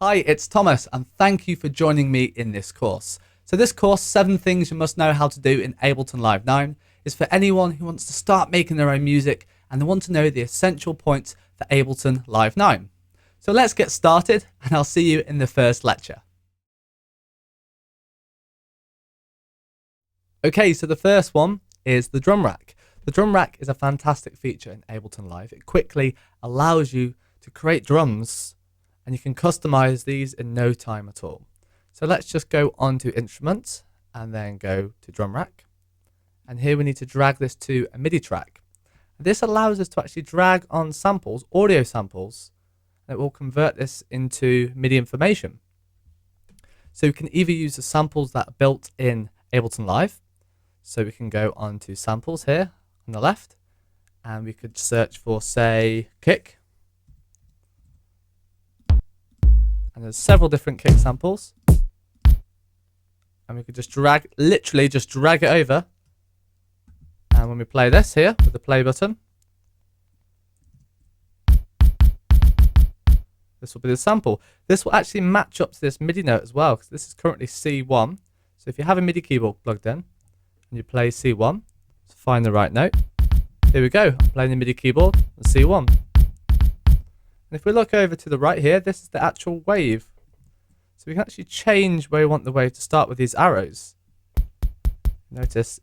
Hi, it's Thomas, and thank you for joining me in this course. So this course, 7 things you must know how to do in Ableton Live 9, is for anyone who wants to start making their own music and they want to know the essential points for Ableton Live 9. So let's get started, and I'll see you in the first lecture. Okay, so the first one is the drum rack. The drum rack is a fantastic feature in Ableton Live. It quickly allows you to create drums, and you can customize these in no time at all. So let's just go on to instruments and then go to drum rack. And here we need to drag this to a MIDI track. This allows us to actually drag on samples, audio samples, and it will convert this into MIDI information. So we can either use the samples that are built in Ableton Live. So we can go on to samples here on the left, and we could search for, say, kick. And there's several different kick samples. And we could just literally just drag it over. And when we play this here with the play button, this will be the sample. This will actually match up to this MIDI note as well, because this is currently C1. So if you have a MIDI keyboard plugged in and you play C1, to find the right note. Here we go, I'm playing the MIDI keyboard on C1. And if we look over to the right here, this is the actual wave. So we can actually change where we want the wave to start with these arrows. Notice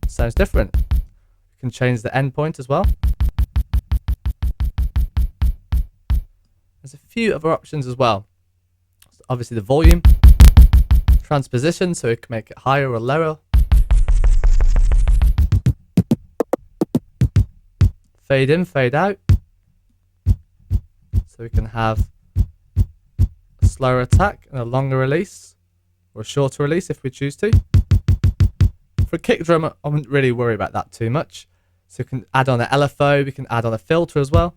it sounds different. We can change the endpoint as well. There's a few other options as well. So obviously the volume, transposition, so we can make it higher or lower. Fade in, fade out. So we can have a slower attack and a longer release, or a shorter release if we choose to. For a kick drum, I wouldn't really worry about that too much. So we can add on an LFO, we can add on a filter as well.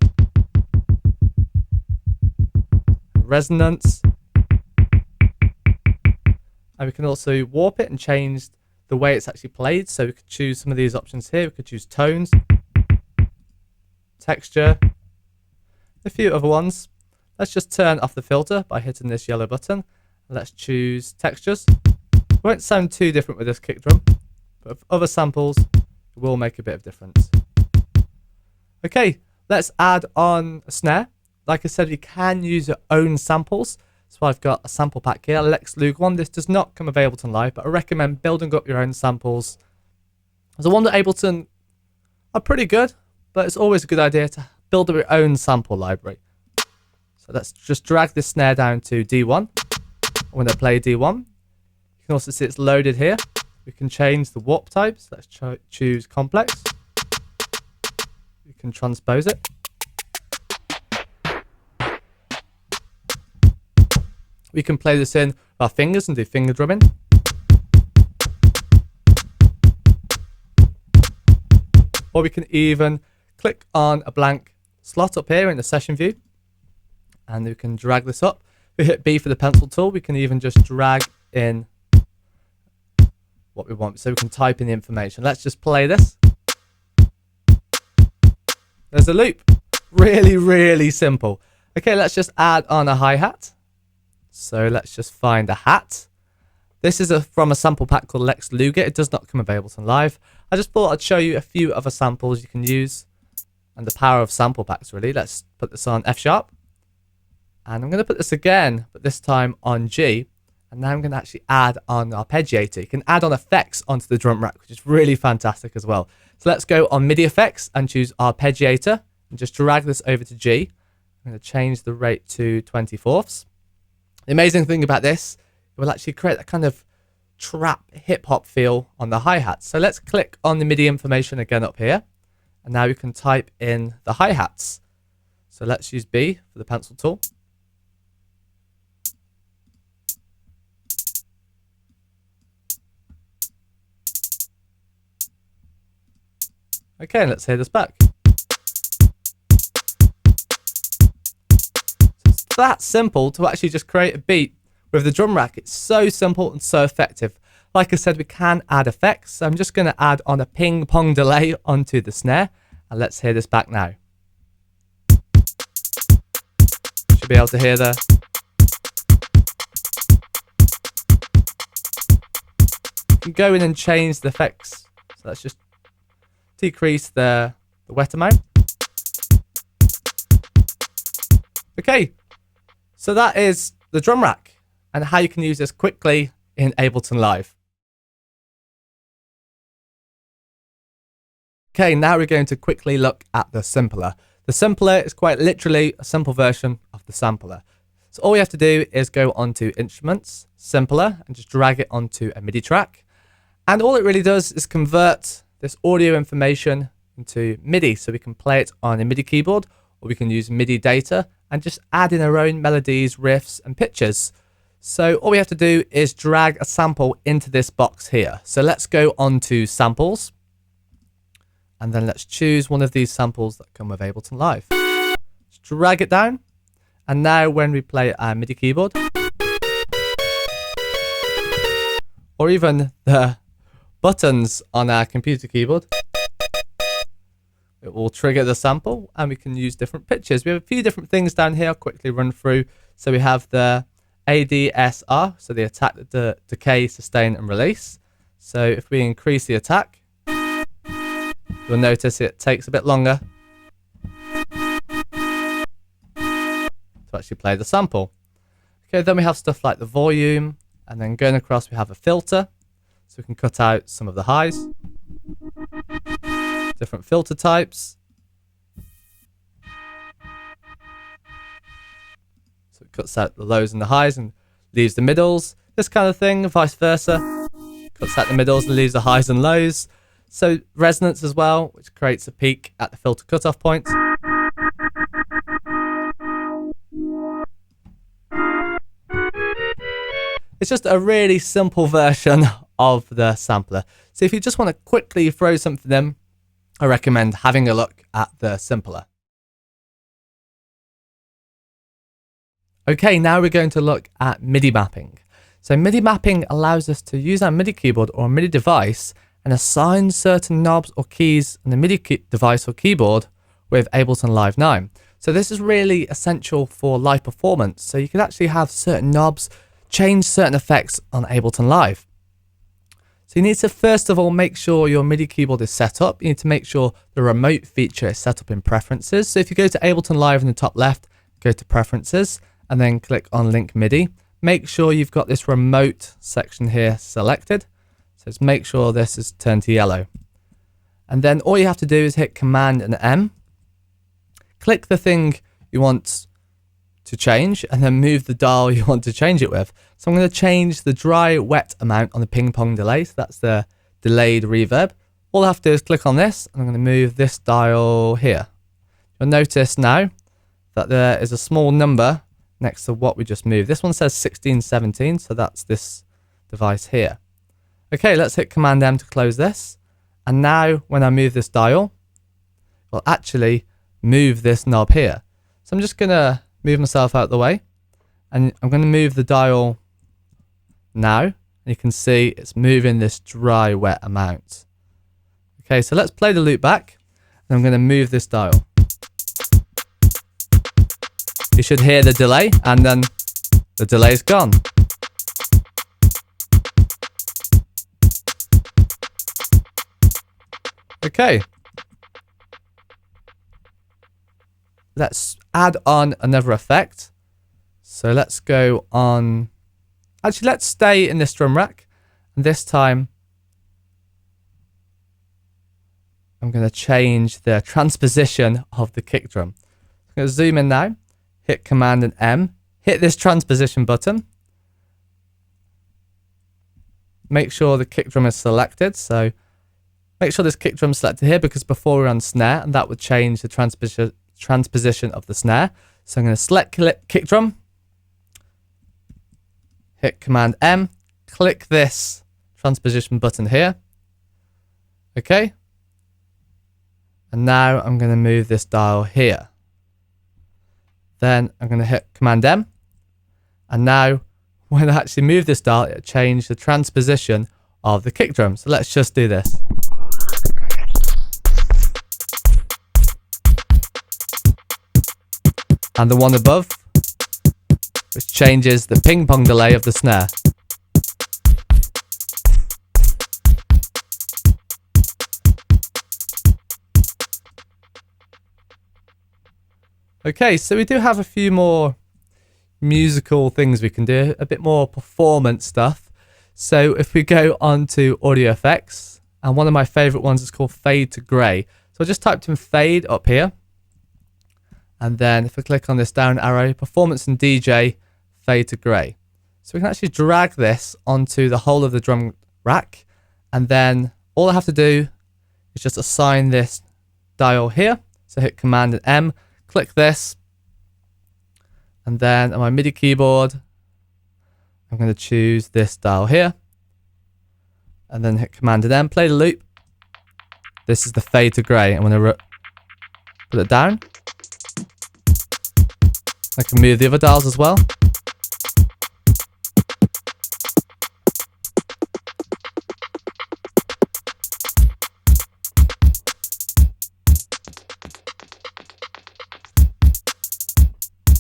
Resonance. And we can also warp it and change the way it's actually played. So we could choose some of these options here. We could choose tones, texture, a few other ones. Let's just turn off the filter by hitting this yellow button. Let's choose textures. It won't sound too different with this kick drum, but with other samples, it will make a bit of difference. Okay, let's add on a snare. Like I said, you can use your own samples. So I've got a sample pack here, Lex Luger one. This does not come with Ableton Live, but I recommend building up your own samples. As a one that Ableton are pretty good, but it's always a good idea to build up your own sample library. So let's just drag this snare down to D1. When I play D1, you can also see it's loaded here. We can change the warp types. Let's choose complex. You can transpose it. We can play this in with our fingers and do finger drumming. Or we can even click on a blank slot up here in the session view, and we can drag this up. If we hit B for the pencil tool, we can even just drag in what we want. So we can type in the information. Let's just play this. There's a loop. Really, really simple. Okay, let's just add on a hi-hat. So let's just find a hat. This is from a sample pack called Lex Luger. It does not come with Ableton Live. I just thought I'd show you a few other samples you can use and the power of sample packs, really. Let's put this on F sharp. And I'm going to put this again, but this time on G. And now I'm going to actually add on Arpeggiator. You can add on effects onto the drum rack, which is really fantastic as well. So let's go on MIDI effects and choose Arpeggiator and just drag this over to G. I'm going to change the rate to 24ths. The amazing thing about this, it will actually create that kind of trap hip hop feel on the hi-hats. So let's click on the MIDI information again up here. And now we can type in the hi-hats. So let's use B for the pencil tool. Okay, let's hear this back. It's that simple to actually just create a beat with the drum rack. It's so simple and so effective. Like I said, we can add effects. So I'm just going to add on a ping pong delay onto the snare. And let's hear this back now. Should be able to hear there. You can go in and change the effects. So let's just decrease the wet amount. Okay, so that is the drum rack and how you can use this quickly in Ableton Live. Okay, now we're going to quickly look at the simpler. The simpler is quite literally a simple version of the sampler. So all we have to do is go onto Instruments, Simpler, and just drag it onto a MIDI track. And all it really does is convert this audio information into MIDI, so we can play it on a MIDI keyboard, or we can use MIDI data and just add in our own melodies, riffs, and pitches. So all we have to do is drag a sample into this box here. So let's go onto Samples. And then let's choose one of these samples that come with Ableton Live. Just drag it down. And now when we play our MIDI keyboard, or even the buttons on our computer keyboard, it will trigger the sample and we can use different pitches. We have a few different things down here. I'll quickly run through. So we have the ADSR, so the attack, the decay, sustain, and release. So if we increase the attack, you'll notice it takes a bit longer to actually play the sample. Okay, then we have stuff like the volume, and then going across we have a filter, so we can cut out some of the highs. Different filter types. So it cuts out the lows and the highs and leaves the middles. This kind of thing, vice versa. Cuts out the middles and leaves the highs and lows. So resonance as well, which creates a peak at the filter cutoff point. It's just a really simple version of the sampler. So if you just want to quickly throw something in, I recommend having a look at the simpler. Okay, now we're going to look at MIDI mapping. So MIDI mapping allows us to use our MIDI keyboard or MIDI device and assign certain knobs or keys on the MIDI device or keyboard with Ableton Live 9. So this is really essential for live performance. So you can actually have certain knobs, change certain effects on Ableton Live. So you need to first of all make sure your MIDI keyboard is set up. You need to make sure the remote feature is set up in Preferences. So if you go to Ableton Live in the top left, go to Preferences and then click on Link MIDI. Make sure you've got this remote section here selected. So just make sure this is turned to yellow. And then all you have to do is hit Command and M. Click the thing you want to change and then move the dial you want to change it with. So I'm going to change the dry wet amount on the ping pong delay. So that's the delayed reverb. All I have to do is click on this and I'm going to move this dial here. You'll notice now that there is a small number next to what we just moved. This one says 1617, so that's this device here. Okay, let's hit Command M to close this. And now when I move this dial, we'll actually move this knob here. So I'm just going to move myself out of the way. And I'm going to move the dial now. And you can see it's moving this dry wet amount. Okay, so let's play the loop back. And I'm going to move this dial. You should hear the delay and then the delay's gone. Okay, let's add on another effect. So let's go on, actually let's stay in this drum rack. And this time, I'm going to change the transposition of the kick drum. I'm going to zoom in now, hit Command and M, hit this transposition button. Make sure the kick drum is selected. So make sure this kick drum is selected here because before we're on snare and that would change the transposition of the snare. So I'm going to select kick drum, hit Command M, click this transposition button here. Okay. And now I'm going to move this dial here. Then I'm going to hit Command M. And now when I actually move this dial, it changed the transposition of the kick drum. So let's just do this. And the one above which changes the ping pong delay of the snare. Okay, so we do have a few more musical things we can do, a bit more performance stuff. So if we go on to audio effects, and one of my favorite ones is called fade to grey. So I just typed in fade up here, and then if I click on this down arrow, performance and DJ, fade to grey. So we can actually drag this onto the whole of the drum rack, and then all I have to do is just assign this dial here. So hit Command and M, click this, and then on my MIDI keyboard, I'm going to choose this dial here, and then hit Command and M, play the loop. This is the fade to grey. I'm going to put it down. I can move the other dials as well.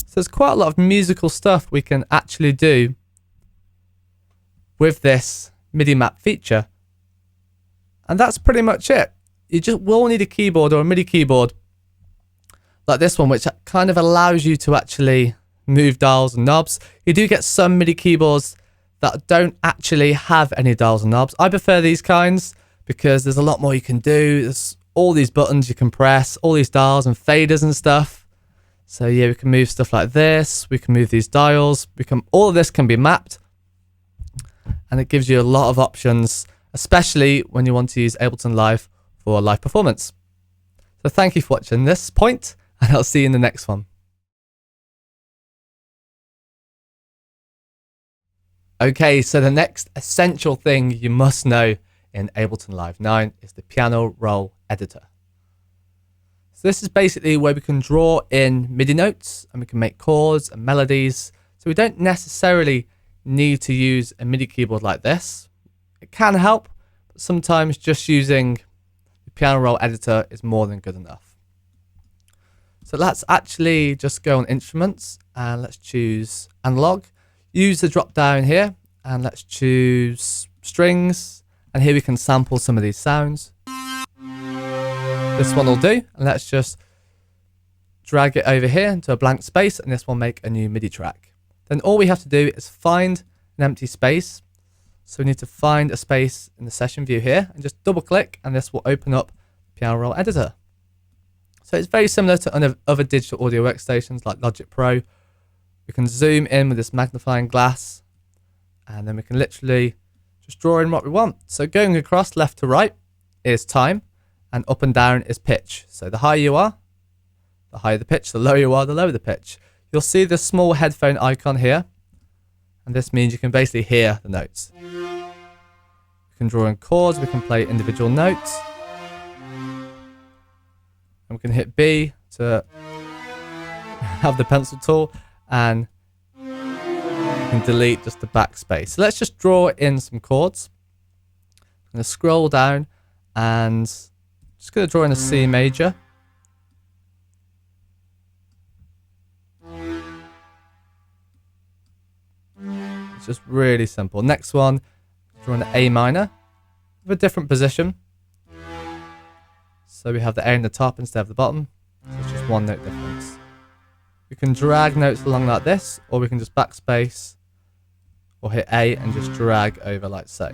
So there's quite a lot of musical stuff we can actually do with this MIDI map feature. And that's pretty much it. You just will need a keyboard or a MIDI keyboard like this one, which kind of allows you to actually move dials and knobs. You do get some MIDI keyboards that don't actually have any dials and knobs. I prefer these kinds because there's a lot more you can do. There's all these buttons you can press, all these dials and faders and stuff. So yeah, we can move stuff like this. We can move these dials. All of this can be mapped, and it gives you a lot of options, especially when you want to use Ableton Live for live performance. So thank you for watching this point, and I'll see you in the next one. Okay, so the next essential thing you must know in Ableton Live 9 is the piano roll editor. So this is basically where we can draw in MIDI notes, and we can make chords and melodies. So we don't necessarily need to use a MIDI keyboard like this. It can help, but sometimes just using the piano roll editor is more than good enough. So let's actually just go on instruments, and let's choose analog. Use the drop down here, and let's choose strings, and here we can sample some of these sounds. This one will do, and let's just drag it over here into a blank space, and this will make a new MIDI track. Then all we have to do is find an empty space. So we need to find a space in the session view here, and just double click, and this will open up Piano Roll Editor. So it's very similar to other digital audio workstations like Logic Pro. We can zoom in with this magnifying glass, and then we can literally just draw in what we want. So going across left to right is time, and up and down is pitch. So the higher you are, the higher the pitch, the lower you are, the lower the pitch. You'll see the small headphone icon here, and this means you can basically hear the notes. We can draw in chords, we can play individual notes, and we can hit B to have the pencil tool, and you can delete just the backspace. So let's just draw in some chords. I'm going to scroll down, and just going to draw in a C major. It's just really simple. Next one, draw an A minor with a different position. So we have the A in the top instead of the bottom. So it's just one note difference. We can drag notes along like this, or we can just backspace or hit A and just drag over like so.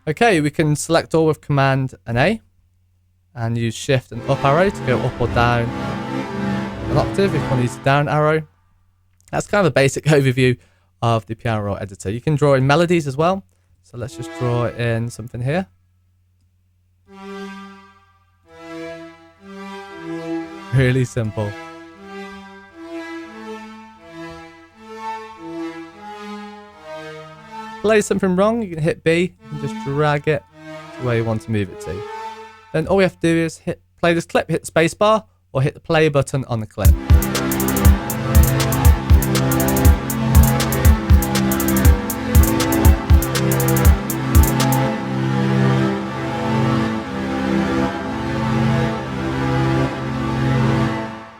Okay, we can select all with Command and A, and use Shift and up arrow to go up or down an octave if you want to use the down arrow. That's kind of a basic overview of the piano roll editor. You can draw in melodies as well. So let's just draw in something here. Really simple. Play something wrong, you can hit B and just drag it to where you want to move it to. Then all we have to do is play this clip, hit spacebar, or hit the play button on the clip.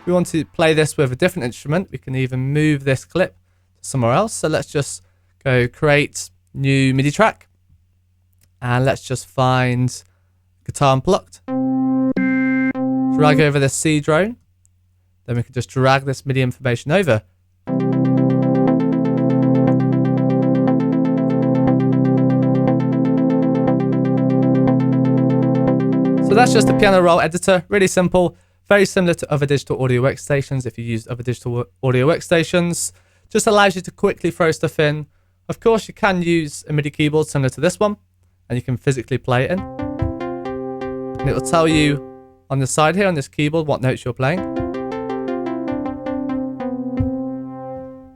If we want to play this with a different instrument, we can even move this clip somewhere else. So let's just go create new MIDI track. And let's just find guitar unplugged. Drag over the C drone. Then we can just drag this MIDI information over. So that's just the piano roll editor, really simple, very similar to other digital audio workstations if you use other digital audio workstations. Just allows you to quickly throw stuff in. Of course, you can use a MIDI keyboard similar to this one, and you can physically play it in. And it will tell you on the side here on this keyboard what notes you're playing.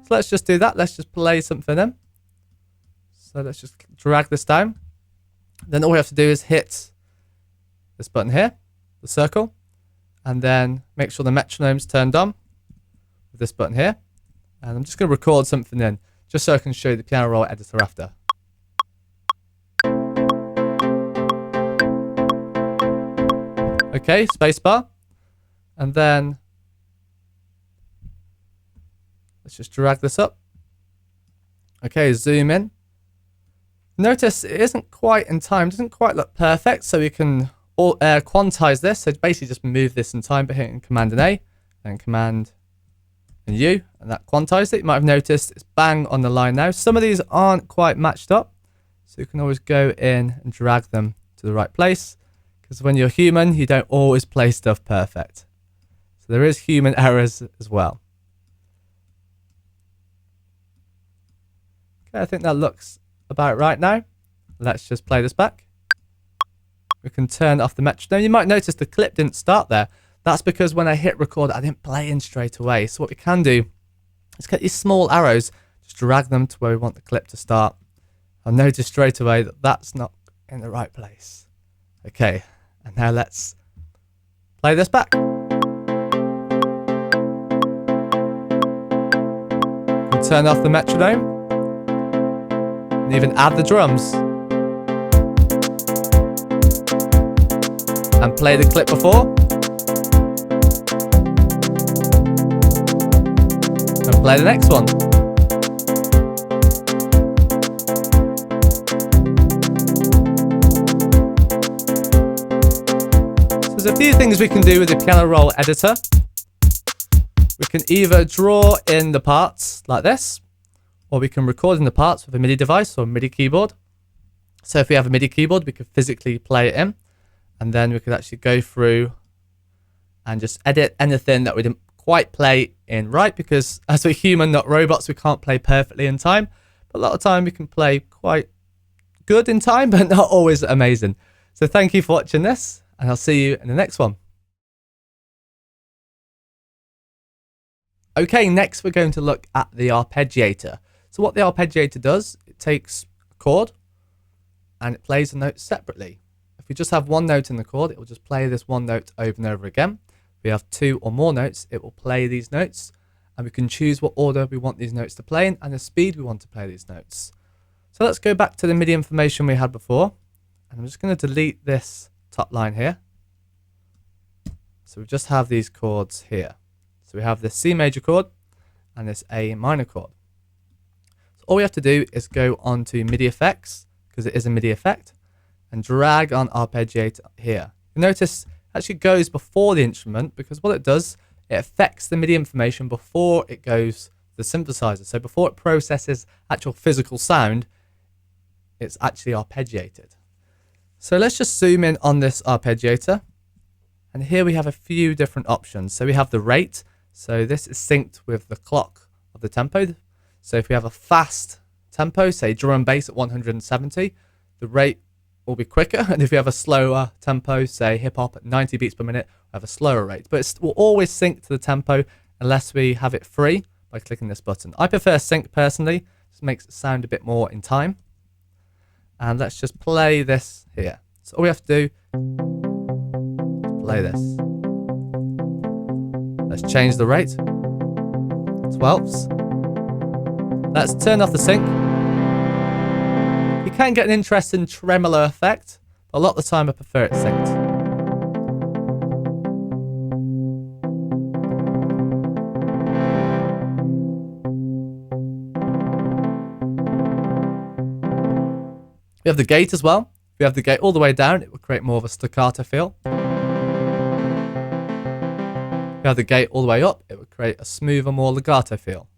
So let's just do that. Let's just play something in. So let's just drag this down. Then all we have to do is hit this button here, the circle, and then make sure the metronome's turned on with this button here. And I'm just going to record something in, just so I can show you the piano roll editor after. Okay, spacebar, and then let's just drag this up. Okay, zoom in. Notice it isn't quite in time, doesn't quite look perfect, so we can quantize this. So basically just move this in time by hitting Command and A, and Command and U, and that quantized it. You might have noticed it's bang on the line now. Some of these aren't quite matched up, so you can always go in and drag them to the right place, because when you're human, you don't always play stuff perfect. So there is human errors as well. Okay, I think that looks about right now. Let's just play this back. We can turn off the metronome. You might notice the clip didn't start there. That's because when I hit record, I didn't play in straight away. So what we can do is get these small arrows, just drag them to where we want the clip to start. I'll notice straight away that that's not in the right place. Okay, and now let's play this back. We'll turn off the metronome and even add the drums. And play the clip before. And play the next one. So there's a few things we can do with the piano roll editor. We can either draw in the parts like this, or we can record in the parts with a MIDI device or a MIDI keyboard. So if we have a MIDI keyboard, we can physically play it in. And then we could actually go through and just edit anything that we didn't quite play in right, because as we're human, not robots, we can't play perfectly in time. But a lot of time we can play quite good in time, but not always amazing. So thank you for watching this, and I'll see you in the next one. Okay, next we're going to look at the Arpeggiator. So what the Arpeggiator does, it takes a chord and it plays the notes separately. If we just have one note in the chord, it will just play this one note over and over again. If we have two or more notes, it will play these notes, and we can choose what order we want these notes to play in and the speed we want to play these notes. So let's go back to the MIDI information we had before, and I'm just going to delete this top line here. So we just have these chords here. So we have this C major chord and this A minor chord. So all we have to do is go on to MIDI effects, because it is a MIDI effect, and drag on Arpeggiator here. You notice it actually goes before the instrument, because what it does, it affects the MIDI information before it goes to the synthesizer. So before it processes actual physical sound, it's actually arpeggiated. So let's just zoom in on this Arpeggiator. And here we have a few different options. So we have the rate. So this is synced with the clock of the tempo. So if we have a fast tempo, say drum and bass at 170, the rate will be quicker, and if you have a slower tempo, say hip hop at 90 beats per minute, we'll have a slower rate. But it will always sync to the tempo unless we have it free by clicking this button. I prefer sync personally, just makes it sound a bit more in time. And let's just play this here. So all we have to do is play this. Let's change the rate, 12ths. Let's turn off the sync. You can get an interesting tremolo effect, but a lot of the time I prefer it synced. We have the gate as well. If we have the gate all the way down, it will create more of a staccato feel. If we have the gate all the way up, it will create a smoother, more legato feel.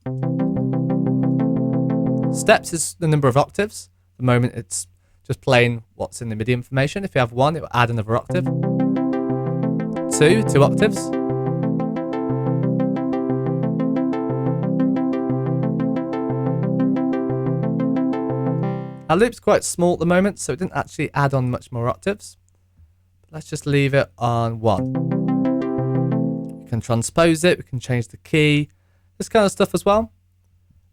Steps is the number of octaves. At the moment it's just playing what's in the MIDI information. If you have 1, it will add another octave. 2 octaves. Our loop's quite small at the moment, so it didn't actually add on much more octaves. But let's just leave it on 1. We can transpose it, we can change the key, this kind of stuff as well.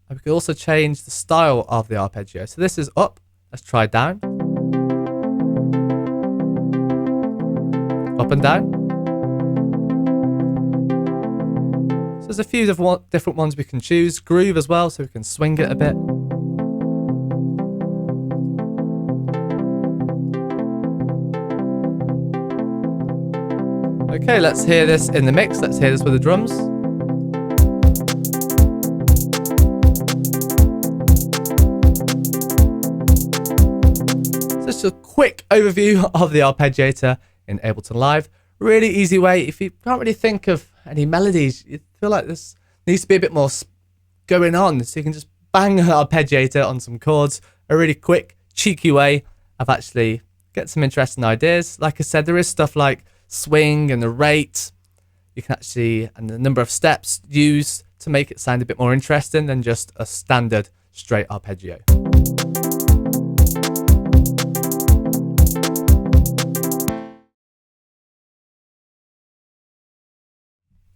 And we can also change the style of the arpeggio. So this is up, let's try down. Up and down. So there's a few different ones we can choose. Groove as well, so we can swing it a bit. Okay, let's hear this in the mix. Let's hear this with the drums. So just a quick overview of the Arpeggiator in Ableton Live. Really easy way. If you can't really think of any melodies, you feel like this needs to be a bit more going on, so you can just bang an Arpeggiator on some chords. A really quick, cheeky way of actually getting some interesting ideas. Like I said, there is stuff like swing and the rate you can actually, and the number of steps used to make it sound a bit more interesting than just a standard straight arpeggio.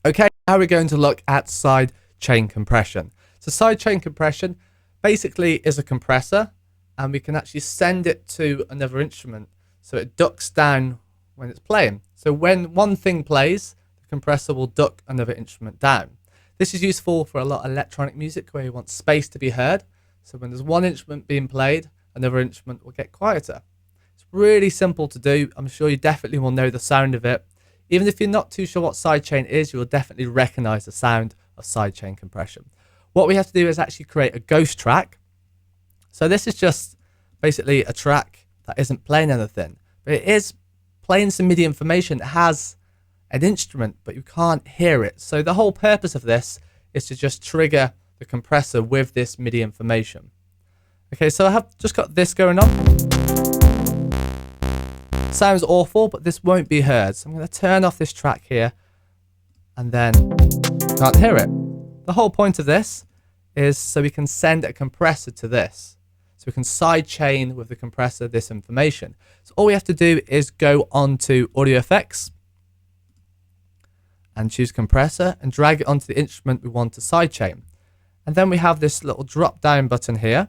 Okay, now we're going to look at sidechain compression. So sidechain compression basically is a compressor, and we can actually send it to another instrument so it ducks down when it's playing. So when one thing plays, the compressor will duck another instrument down. This is useful for a lot of electronic music where you want space to be heard. So when there's one instrument being played, another instrument will get quieter. It's really simple to do. I'm sure you definitely will know the sound of it. Even if you're not too sure what sidechain is, you will definitely recognize the sound of sidechain compression. What we have to do is actually create a ghost track. So this is just basically a track that isn't playing anything, but it is playing some MIDI information. It has an instrument, but you can't hear it. So the whole purpose of this is to just trigger the compressor with this MIDI information. Okay, so I have just got this going on. Sounds awful, but this won't be heard. So I'm going to turn off this track here, and then you can't hear it. The whole point of this is so we can send a compressor to this. So we can sidechain with the compressor this information. So all we have to do is go onto Audio Effects and choose Compressor and drag it onto the instrument we want to sidechain. And then we have this little drop down button here.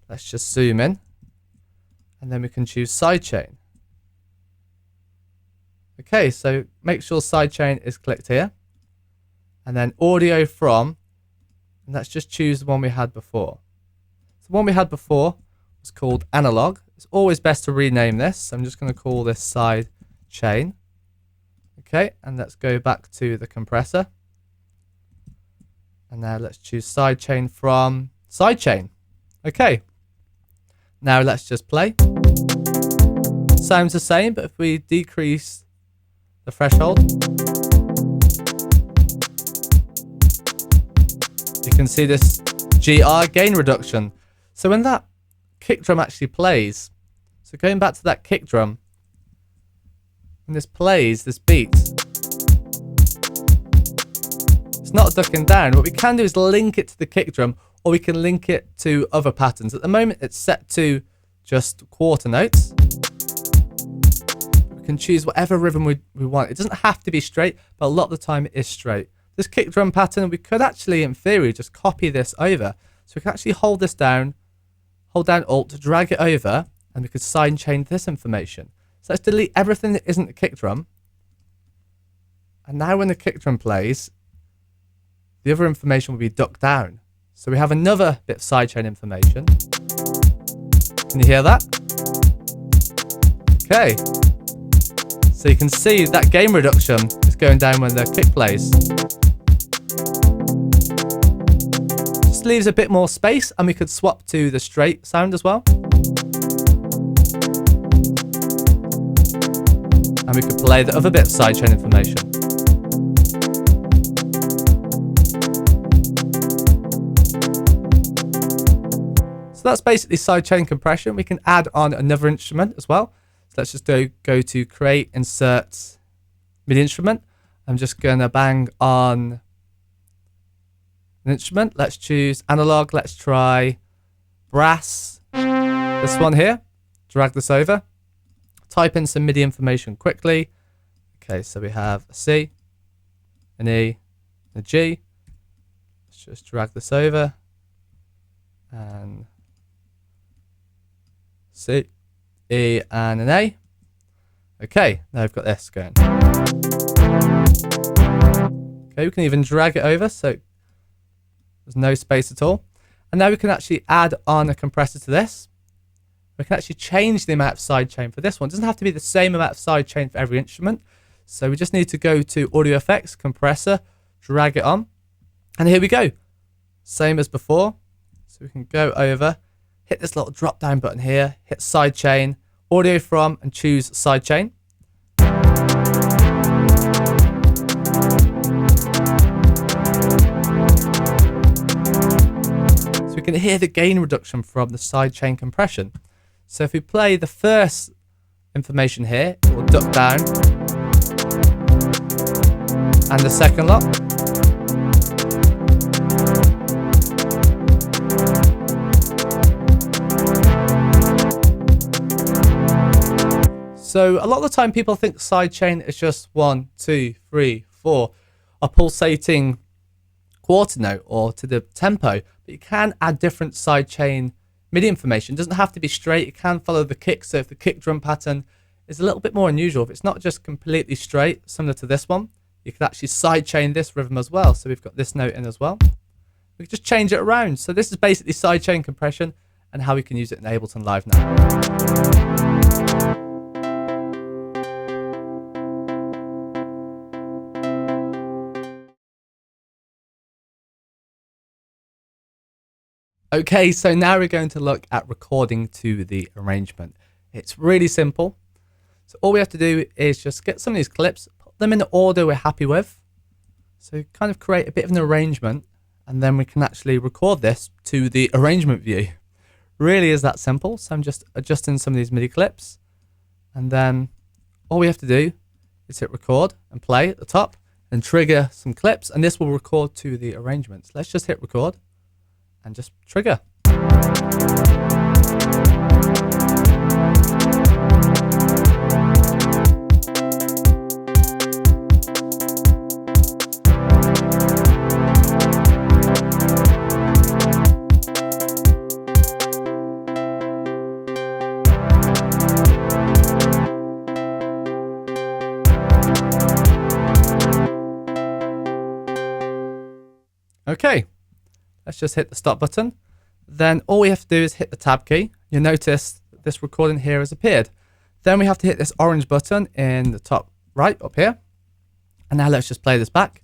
Let's just zoom in. And then we can choose Sidechain. Okay, so make sure Sidechain is clicked here. And then Audio from, and let's just choose the one we had before. So the one we had before was called Analog. It's always best to rename this. So I'm just going to call this Sidechain. Okay, and let's go back to the compressor. And now let's choose Sidechain from Sidechain. Okay. Now let's just play. Sounds the same, but if we decrease the threshold, you can see this GR gain reduction. So when that kick drum actually plays, so going back to that kick drum, when this plays, this beat, it's not ducking down. What we can do is link it to the kick drum, or we can link it to other patterns. At the moment, it's set to just quarter notes. We can choose whatever rhythm we want. It doesn't have to be straight, but a lot of the time it is straight. This kick drum pattern, we could actually, in theory, just copy this over. So we can actually hold this down, hold down Alt, drag it over, and we could sidechain this information. So let's delete everything that isn't the kick drum. And now when the kick drum plays, the other information will be ducked down. So we have another bit of sidechain information. Can you hear that? Okay. So you can see that gain reduction is going down when the kick plays. Just just leaves a bit more space, and we could swap to the straight sound as well. And we could play the other bit of sidechain information. So that's basically sidechain compression. We can add on another instrument as well. So let's just go to create, insert, MIDI instrument. I'm just going to bang on an instrument. Let's choose analog. Let's try brass. This one here. Drag this over. Type in some MIDI information quickly. Okay, so we have a C, an E, a G. Let's just drag this over. And C, E, and an A. Okay, now we've got this going. Okay, we can even drag it over so there's no space at all. And now we can actually add on a compressor to this. We can actually change the amount of sidechain for this one. It doesn't have to be the same amount of sidechain for every instrument. So we just need to go to Audio Effects, Compressor, drag it on. And here we go. Same as before. So we can go over, hit this little drop down button here, hit sidechain, audio from, and choose sidechain. So we can hear the gain reduction from the sidechain compression. So if we play the first information here, it will duck down. And the second lot. So a lot of the time people think sidechain is just 1, 2, 3, 4, a pulsating quarter note or to the tempo, but you can add different sidechain MIDI information. It doesn't have to be straight, it can follow the kick. So if the kick drum pattern is a little bit more unusual, if it's not just completely straight, similar to this one, you can actually sidechain this rhythm as well. So we've got this note in as well. We can just change it around. So this is basically sidechain compression and how we can use it in Ableton Live now. Okay, so now we're going to look at recording to the arrangement. It's really simple. So all we have to do is just get some of these clips, put them in the order we're happy with. So kind of create a bit of an arrangement, and then we can actually record this to the arrangement view. Really is that simple. So I'm just adjusting some of these MIDI clips, and then all we have to do is hit record and play at the top and trigger some clips, and this will record to the arrangements. Let's just hit record and just trigger. Okay, let's just hit the stop button. Then all we have to do is hit the tab key. You'll notice this recording here has appeared. Then we have to hit this orange button in the top right up here. And now let's just play this back.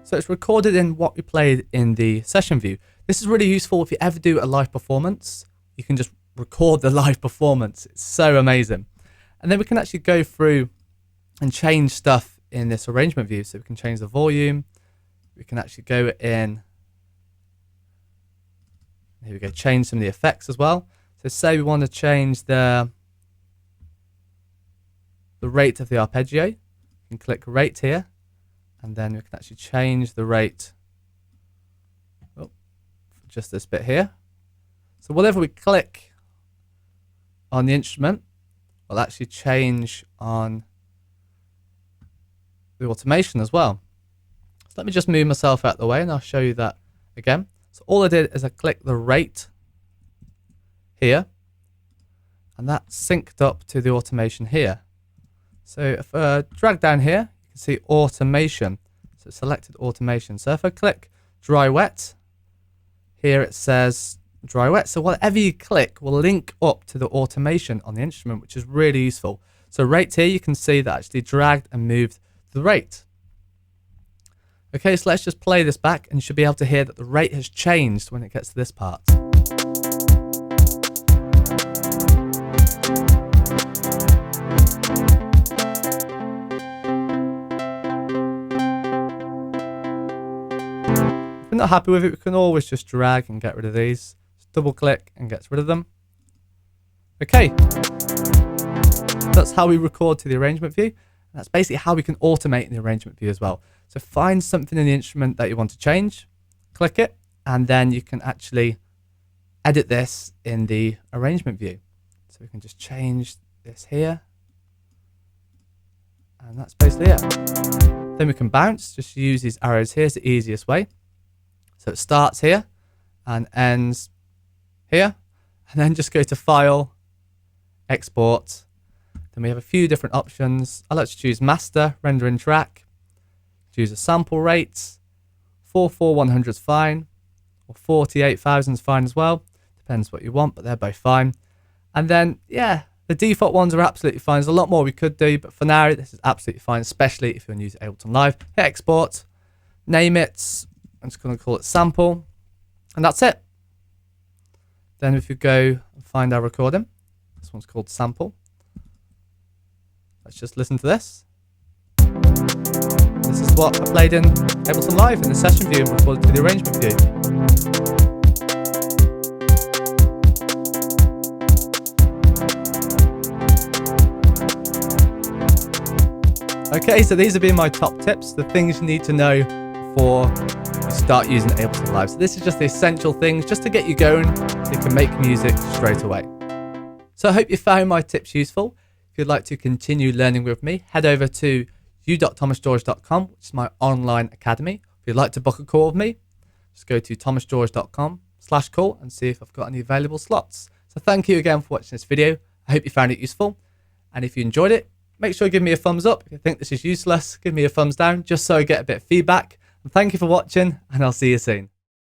So it's recorded in what we played in the session view. This is really useful if you ever do a live performance. You can just record the live performance. It's so amazing. And then we can actually go through and change stuff in this arrangement view. So we can change the volume. We can actually go in. Here we go, change some of the effects as well. So say we want to change the rate of the arpeggio. You can click rate here. And then we can actually change the rate. Oh, just this bit here. So whatever we click on the instrument will actually change on the automation as well. So let me just move myself out of the way and I'll show you that again. So all I did is I clicked the rate here and that synced up to the automation here. So if I drag down here, you can see automation. So selected automation. So if I click dry wet, here it says dry wet. So whatever you click will link up to the automation on the instrument, which is really useful. So right here, you can see that actually dragged and moved the rate. Okay, so let's just play this back and you should be able to hear that the rate has changed when it gets to this part. If we're not happy with it, we can always just drag and get rid of these. Just double click and gets rid of them. Okay, that's how we record to the arrangement view. And that's basically how we can automate in the arrangement view as well. So find something in the instrument that you want to change, click it, and then you can actually edit this in the arrangement view. So we can just change this here. And that's basically it. Then we can bounce, just use these arrows here, it's the easiest way. So it starts here and ends here, and then just go to File, Export. Then we have a few different options. I like to choose Master, Rendering Track. Choose a sample rate. 44100 is fine, or 48,000 is fine as well. Depends what you want, but they're both fine. And then, yeah, the default ones are absolutely fine. There's a lot more we could do, but for now, this is absolutely fine, especially if you're going to use Ableton Live. Hit Export, name it. I'm just going to call it Sample, and that's it. Then if you go and find our recording, this one's called Sample. Let's just listen to this. This is what I played in Ableton Live in the session view and recorded to the arrangement view. Okay, so these have been my top tips, the things you need to know before you start using Ableton Live. So this is just the essential things just to get you going so you can make music straight away. So I hope you found my tips useful. If you'd like to continue learning with me, head over to u.tomasgeorge.com, which is my online academy. If you'd like to book a call with me, just go to tomasgeorge.com/call and see if I've got any available slots. So thank you again for watching this video. I hope you found it useful. And if you enjoyed it, make sure you give me a thumbs up. If you think this is useless, give me a thumbs down just so I get a bit of feedback. And thank you for watching, and I'll see you soon.